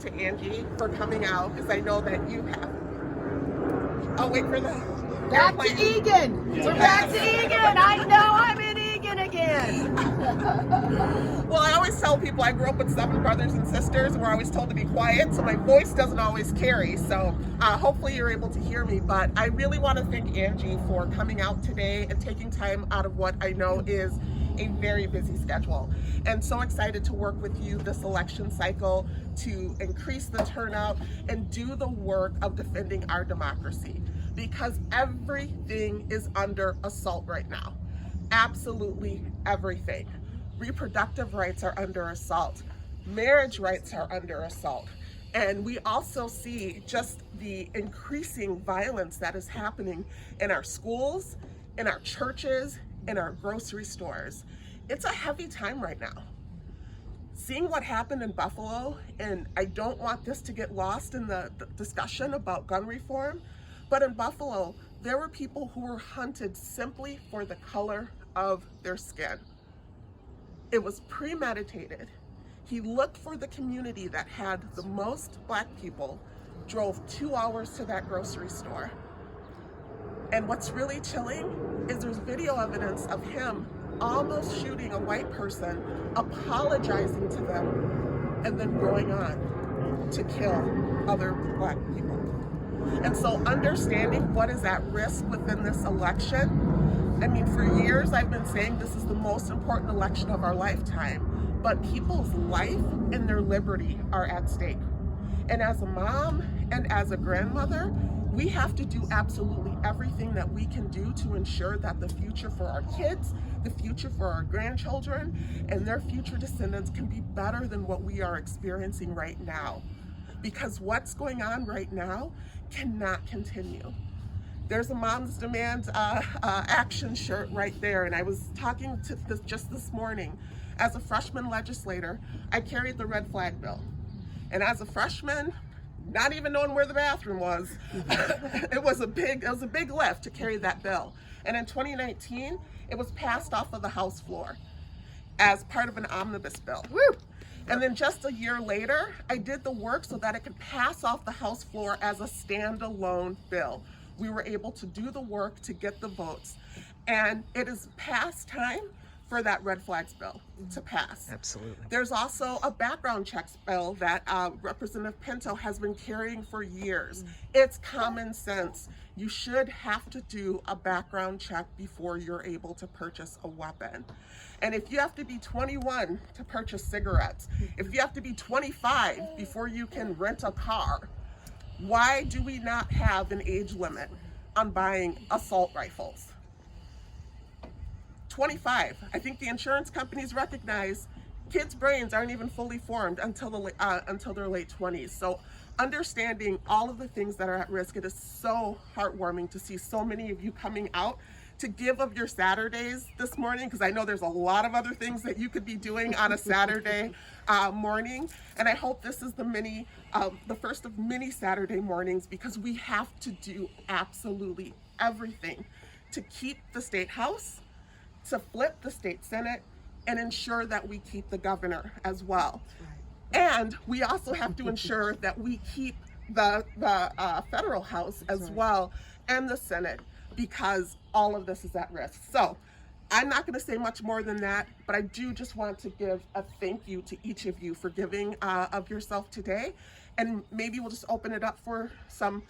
To Angie for coming out, because I know that you have. Oh, wait for the. Back to Egan. We're back to Egan. I know I'm in Egan again. Well, I always tell people I grew up with 7 brothers and sisters, and we're always told to be quiet, so my voice doesn't always carry. So hopefully you're able to hear me. But I really want to thank Angie for coming out today and taking time out of what I know is a very busy schedule. And so excited to work with you this election cycle to increase the turnout and do the work of defending our democracy, because everything is under assault right now. Absolutely everything. Reproductive rights are under assault. Marriage rights are under assault. And we also see just the increasing violence that is happening in our schools, in our churches, in our grocery stores. It's a heavy time right now. Seeing what happened in Buffalo, and I don't want this to get lost in the discussion about gun reform, but in Buffalo, there were people who were hunted simply for the color of their skin. It was premeditated. He looked for the community that had the most Black people, drove 2 hours to that grocery store. And what's really chilling is there's video evidence of him almost shooting a white person, apologizing to them, and then going on to kill other Black people. And so understanding what is at risk within this election, I mean, for years I've been saying this is the most important election of our lifetime, but people's life and their liberty are at stake. And as a mom and as a grandmother, we have to do absolutely everything that we can do to ensure that the future for our kids, the future for our grandchildren, and their future descendants can be better than what we are experiencing right now. Because what's going on right now cannot continue. There's a Moms Demand action shirt right there, and I was talking to this just this morning. As a freshman legislator, I carried the red flag bill. And as a freshman, not even knowing where the bathroom was, it was a big lift to carry that bill. And in 2019, it was passed off of the House floor as part of an omnibus bill. Woo! And then just a year later, I did the work so that it could pass off the House floor as a standalone bill. We were able to do the work to get the votes. And it is past time for that red flags bill to pass. Absolutely. There's also a background checks bill that Representative Pinto has been carrying for years. It's common sense. You should have to do a background check before you're able to purchase a weapon. And if you have to be 21 to purchase cigarettes, if you have to be 25 before you can rent a car, why do we not have an age limit on buying assault rifles? 25. I think the insurance companies recognize kids' brains aren't even fully formed until their late 20s. So understanding all of the things that are at risk, it is so heartwarming to see so many of you coming out to give of your Saturdays this morning, because I know there's a lot of other things that you could be doing on a Saturday morning. And I hope this is the first of many Saturday mornings, because we have to do absolutely everything to keep the state house, to flip the state senate, and ensure that we keep the governor as well. And we also have to ensure that we keep the federal house as well, and the Senate, because all of this is at risk. So I'm not going to say much more than that, but I do just want to give a thank you to each of you for giving of yourself today. And maybe we'll just open it up for some